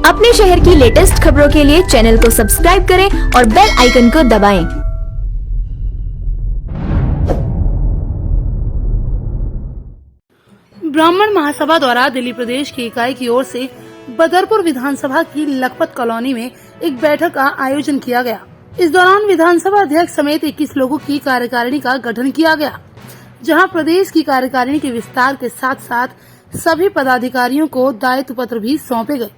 अपने शहर की लेटेस्ट खबरों के लिए चैनल को सब्सक्राइब करें और बेल आइकन को दबाएं। ब्राह्मण महासभा द्वारा दिल्ली प्रदेश की इकाई की ओर से बदरपुर विधानसभा की लखपत कॉलोनी में एक बैठक का आयोजन किया गया। इस दौरान विधानसभा अध्यक्ष समेत 21 लोगों की कार्यकारिणी का गठन किया गया, जहां प्रदेश की कार्यकारिणी के विस्तार के साथ साथ सभी पदाधिकारियों को दायित्व पत्र भी सौंपे गए,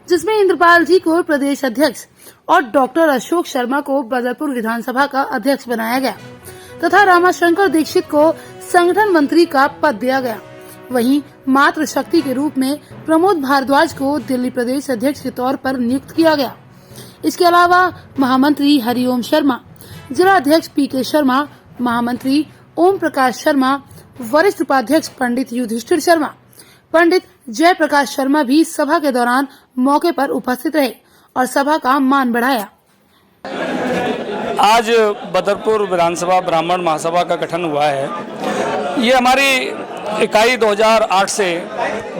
जिसमें इंद्रपाल जी को प्रदेश अध्यक्ष और डॉक्टर अशोक शर्मा को बदरपुर विधानसभा का अध्यक्ष बनाया गया तथा रामाशंकर दीक्षित को संगठन मंत्री का पद दिया गया। वहीं मातृ शक्ति के रूप में प्रमोद भारद्वाज को दिल्ली प्रदेश अध्यक्ष के तौर पर नियुक्त किया गया। इसके अलावा महामंत्री हरिओम शर्मा, जिला अध्यक्ष पीके शर्मा, महामंत्री ओम प्रकाश शर्मा, वरिष्ठ उपाध्यक्ष पंडित युधिष्ठिर शर्मा, पंडित जय प्रकाश शर्मा भी सभा के दौरान मौके पर उपस्थित रहे और सभा का मान बढ़ाया। आज बदरपुर विधानसभा ब्राह्मण महासभा का गठन हुआ है। ये हमारी इकाई 2008 से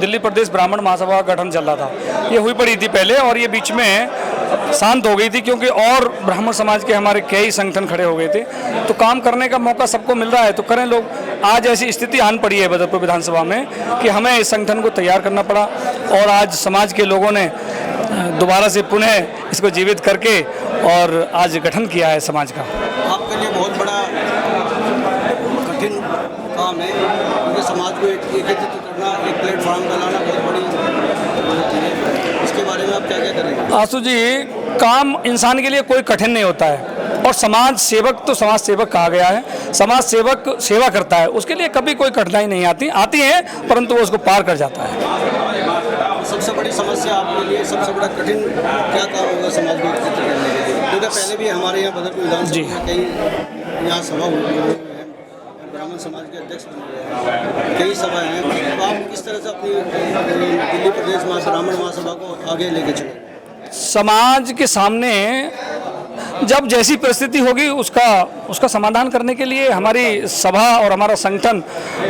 दिल्ली प्रदेश ब्राह्मण महासभा का गठन चल रहा था। ये हुई पड़ी थी पहले और ये बीच में शांत हो गई थी क्योंकि और ब्राह्मण समाज के हमारे कई संगठन खड़े हो गए थे, तो काम करने का मौका सबको मिल रहा है तो करें लोग। आज ऐसी स्थिति आन पड़ी है बदरपुर विधानसभा में कि हमें इस संगठन को तैयार करना पड़ा और आज समाज के लोगों ने दोबारा से पुनः इसको जीवित करके और आज गठन किया है समाज का। आपके लिए बहुत बड़ा कठिन काम है क्योंकि समाज को एकत्रित करना, एक प्लेटफॉर्म बनाना बहुत बड़ी चीज़ है। इसके बारे में आप क्या क्या करेंगे? आशु जी, काम इंसान के लिए कोई कठिन नहीं होता है और समाज सेवक तो समाज सेवक कहा गया है। समाज सेवक सेवा करता है, उसके लिए कभी कोई कठिनाई नहीं आती है परंतु वो उसको पार कर जाता है। सबसे बड़ी समस्या आपके लिए, सबसे बड़ा कठिन क्या काम होगा समाज को एकत्रित करने के लिए? क्योंकि पहले भी हमारे यहाँ बदरपुर विधानसभा में कई यहाँ सभा हुई, ब्राह्मण समाज के अध्यक्ष बने हैं, कई सभाएं हैं, तो आप किस तरह से अपनी दिल्ली प्रदेश ब्राह्मण महासभा को आगे लेके चले? समाज के सामने जब जैसी परिस्थिति होगी उसका समाधान करने के लिए हमारी सभा और हमारा संगठन,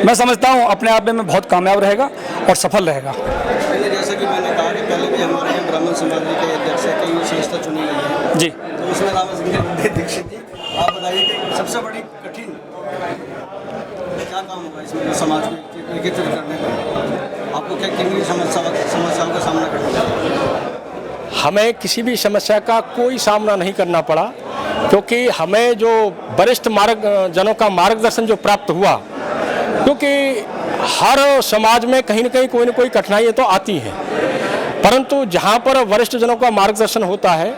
मैं समझता हूँ अपने आप में बहुत कामयाब रहेगा और सफल रहेगा। पहले जैसा कि मैंने कहा कि पहले भी हमारे यहाँ ब्राह्मण समाज के अध्यक्ष कई संस्था चुनी गई है जी, तो उसमें रामाशंकर दीक्षित जी, आप बताइए कि सबसे बड़ी कठिन क्या काम होगा इसमें समाज को एकत्रित करने में? आपको क्या किन समस्याओं का सामना करना पड़ा? हमें किसी भी समस्या का कोई सामना नहीं करना पड़ा क्योंकि हमें जो वरिष्ठ जनों का मार्गदर्शन जो प्राप्त हुआ, क्योंकि हर समाज में कहीं न कहीं कोई न कोई कठिनाइयाँ तो आती हैं, परंतु जहाँ पर वरिष्ठ जनों का मार्गदर्शन होता है,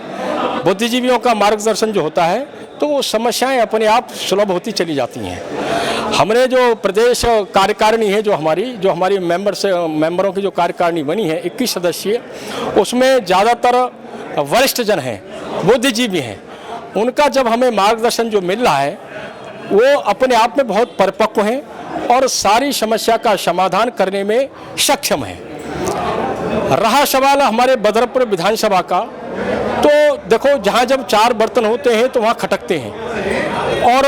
बुद्धिजीवियों का मार्गदर्शन जो होता है, तो वो समस्याएं अपने आप सुलभ होती चली जाती हैं। हमने जो प्रदेश कार्यकारिणी है, जो हमारी मेंबरों की जो कार्यकारिणी बनी है 21 सदस्यीय, उसमें ज़्यादातर वरिष्ठ जन हैं, बुद्धिजीवी हैं। उनका जब हमें मार्गदर्शन जो मिल रहा है वो अपने आप में बहुत परिपक्व हैं और सारी समस्या का समाधान करने में सक्षम हैं। रहा सवाल हमारे बदरपुर विधानसभा का, तो देखो जहाँ जब 4 बर्तन होते हैं तो वहाँ खटकते हैं और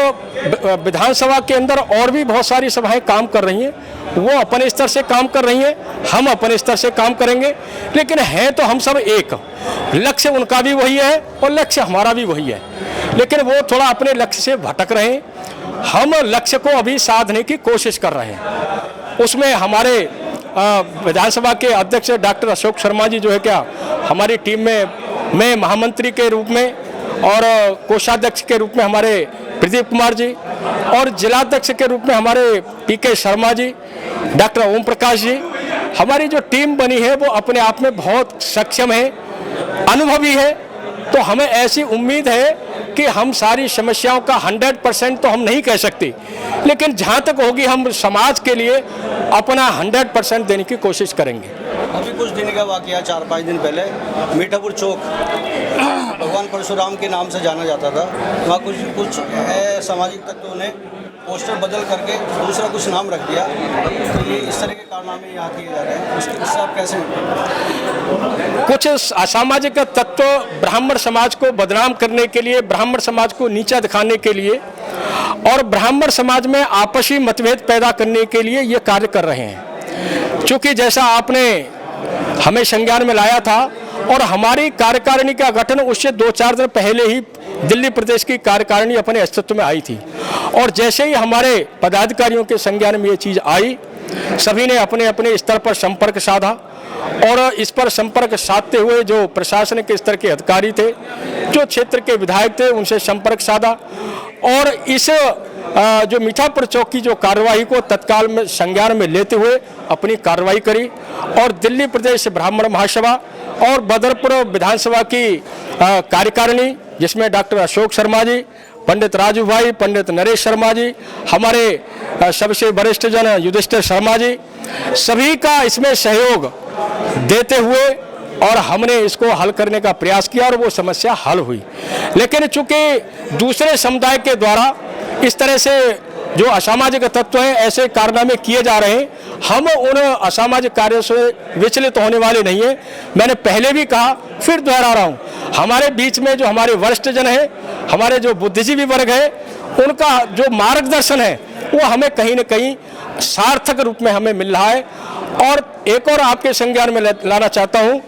विधानसभा के अंदर और भी बहुत सारी सभाएं काम कर रही हैं, वो अपने स्तर से काम कर रही हैं, हम अपने स्तर से काम करेंगे, लेकिन हैं तो हम सब एक। लक्ष्य उनका भी वही है और लक्ष्य हमारा भी वही है, लेकिन वो थोड़ा अपने लक्ष्य से भटक रहे हैं, हम लक्ष्य को अभी साधने की कोशिश कर रहे हैं। उसमें हमारे विधानसभा के अध्यक्ष डॉक्टर अशोक शर्मा जी जो है क्या हमारी टीम में, मैं महामंत्री के रूप में और कोषाध्यक्ष के रूप में हमारे प्रदीप कुमार जी और जिलाध्यक्ष के रूप में हमारे पीके शर्मा जी, डॉक्टर ओम प्रकाश जी, हमारी जो टीम बनी है वो अपने आप में बहुत सक्षम है, अनुभवी है। तो हमें ऐसी उम्मीद है कि हम सारी समस्याओं का 100% तो हम नहीं कह सकते, लेकिन जहाँ तक होगी हम समाज के लिए अपना 100% देने की कोशिश करेंगे। अभी कुछ दिन का वाकया 4-5 दिन पहले मीठापुर चौक भगवान परशुराम के नाम से जाना जाता था, वहाँ कुछ सामाजिक तत्वों ने पोस्टर बदल करके दूसरा कुछ नाम रख दिया, तो ये इस तरह के कारनामे यहाँ किए जा रहे हैं, उससे आप कैसे? कुछ असामाजिक तत्व ब्राह्मण समाज को बदनाम करने के लिए, ब्राह्मण समाज को नीचा दिखाने के लिए और ब्राह्मण समाज में आपसी मतभेद पैदा करने के लिए ये कार्य कर रहे हैं। चूँकि जैसा आपने हमें संज्ञान में लाया था और हमारी कार्यकारिणी का गठन उससे 2-4 दिन पहले ही दिल्ली प्रदेश की कार्यकारिणी अपने अस्तित्व में आई थी। और जैसे ही हमारे पदाधिकारियों के संज्ञान में ये चीज़ आई, सभी ने अपने अपने स्तर पर संपर्क साधा और इस पर संपर्क साधते हुए जो प्रशासनिक स्तर के अधिकारी थे, जो क्षेत्र के विधायक थे, उनसे संपर्क साधा और इस जो मीठापुर चौक की जो कार्यवाही को तत्काल में संज्ञान में लेते हुए अपनी कार्रवाई करी और दिल्ली प्रदेश ब्राह्मण महासभा और बदरपुर विधानसभा की कार्यकारिणी, जिसमें डॉक्टर अशोक शर्मा जी, पंडित राजू भाई, पंडित नरेश शर्मा जी, हमारे सबसे वरिष्ठ जन युधिष्ठिर शर्मा जी, सभी का इसमें सहयोग देते हुए और हमने इसको हल करने का प्रयास किया और वो समस्या हल हुई। लेकिन चूंकि दूसरे समुदाय के द्वारा इस तरह से जो असामाजिक तत्व हैं ऐसे कारनामे किए जा रहे हैं, हम उन असामाजिक कार्यों से विचलित होने वाले नहीं हैं। मैंने पहले भी कहा, फिर दोहरा रहा हूँ, हमारे बीच में जो हमारे वरिष्ठ जन हैं, हमारे जो बुद्धिजीवी वर्ग है, उनका जो मार्गदर्शन है वो हमें कहीं न कहीं सार्थक रूप में हमें मिल रहा है। और एक और आपके संज्ञान में लाना चाहता हूँ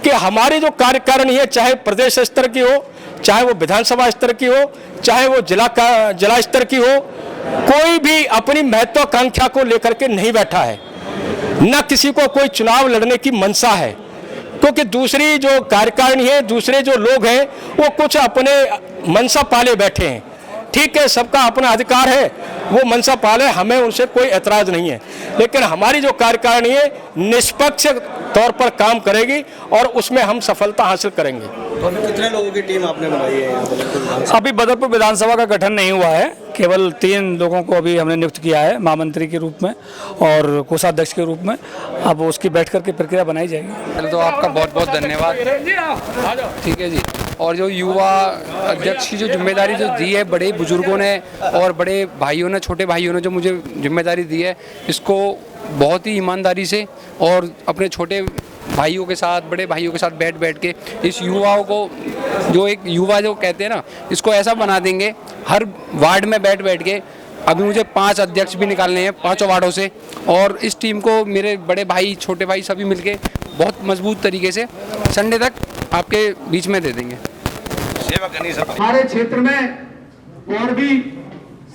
कि हमारी जो कार्यकारिणी है, चाहे प्रदेश स्तर की हो, चाहे वो विधानसभा स्तर की हो, चाहे वो जिला स्तर की हो, कोई भी अपनी महत्वाकांक्षा को लेकर के नहीं बैठा है, न किसी को कोई चुनाव लड़ने की मंशा है। क्योंकि दूसरी जो कार्यकारिणी है, दूसरे जो लोग हैं, वो कुछ अपने मंशा पाले बैठे हैं। ठीक है, सबका अपना अधिकार है, वो मनसा पाले, हमें उनसे कोई एतराज नहीं है। लेकिन हमारी जो कार्यकारिणी है निष्पक्ष तौर पर काम करेगी और उसमें हम सफलता हासिल करेंगे। तो अभी कितने लोगों की टीम आपने बनाई है यहाँ बदरपुर? अभी बदरपुर विधानसभा का गठन नहीं हुआ है, केवल 3 लोगों को अभी हमने नियुक्त किया है, महामंत्री के रूप में और कोषाध्यक्ष के रूप में। अब उसकी बैठ करके प्रक्रिया बनाई जाएगी। पहले तो आपका बहुत बहुत धन्यवाद, ठीक है जी। और जो युवा अध्यक्ष की जो जिम्मेदारी जो दी है बड़े बुजुर्गों ने और बड़े भाइयों ने, छोटे भाइयों ने जो मुझे जिम्मेदारी दी है, इसको बहुत ही ईमानदारी से और अपने छोटे भाइयों के साथ, बड़े भाइयों के साथ बैठ के इस युवाओं को, जो एक युवा जो कहते हैं ना, इसको ऐसा बना देंगे हर वार्ड में बैठ के। अभी मुझे 5 अध्यक्ष भी निकालने हैं 5 वार्डों से, और इस टीम को मेरे बड़े भाई, छोटे भाई सभी मिलके बहुत मजबूत तरीके से संडे तक आपके बीच में दे देंगे। हमारे क्षेत्र में और भी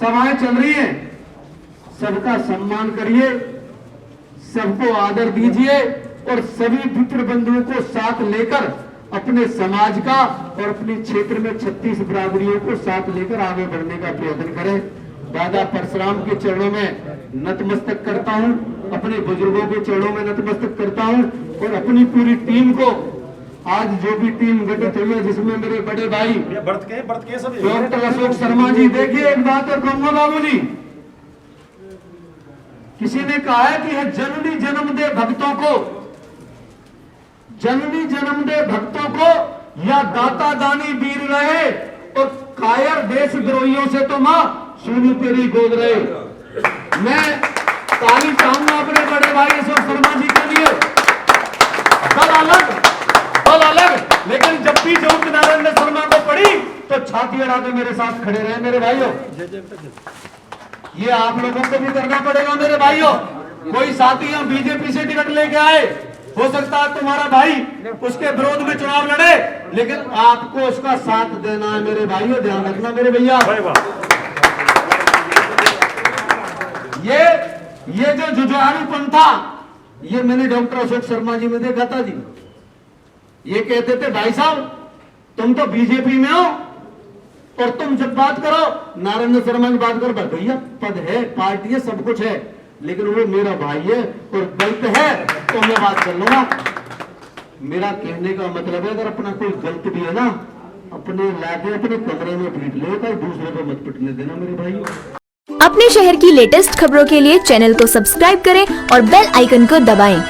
सभाएं चल रही हैं, सबका सम्मान करिए, सबको आदर दीजिए और सभी मित्र बंधुओं को साथ लेकर अपने समाज का और अपने क्षेत्र में 36 बिरादरियों को साथ लेकर आगे बढ़ने का प्रयत्न करें। दादा परशुराम के चरणों में नतमस्तक करता हूं, अपने बुजुर्गों के चरणों में नतमस्तक करता हूं और अपनी पूरी टीम को, आज जो भी टीम गठित हुई है जिसमें मेरे बड़े भाई डॉक्टर अशोक शर्मा जी, देखिए एक बात और कहूंगा बाबूजी, किसी ने कहा है कि है जननी जन्म दे भक्तों को, जननी जन्म दे भक्तों को या दाता दानी वीर रहे और कायर देशद्रोहियों से तो मां सुनी तेरी गोद रहे। मैं ताली चाहूंगा अपने बड़े भाई अशोक शर्मा जी के लिए। दल अलग, लेकिन जब भी जौहर नारायण शर्मा को पड़ी तो छाती अड़ा के मेरे साथ खड़े रहे मेरे भाइयों। ये आप लोगों को भी करना पड़ेगा मेरे भाइयों। कोई साथी हम बीजेपी से टिकट लेके आए, हो सकता है तुम्हारा भाई उसके विरोध में चुनाव लड़े, लेकिन आपको उसका साथ देना है मेरे भाइयों, ध्यान रखना मेरे भैया। ये जो जुझारू पंथा, ये मैंने डॉक्टर अशोक शर्मा जी में देखा था जी। ये कहते थे भाई साहब तुम तो बीजेपी में हो और तुम जब बात करो नारायण शर्मा की बात करो, भैया पद है, पार्टी है, सब कुछ है, लेकिन वो मेरा भाई है और गलत है तो मैं बात कर लूंगा। मेरा कहने का मतलब है अगर अपना कोई गलत भी है ना, अपने लाके अपने कमरे में पीट ले, तो दूसरे को मत पिटने देना मेरे भाई। अपने शहर की लेटेस्ट खबरों के लिए चैनल को सब्सक्राइब करें और बेल आइकन को दबाएं।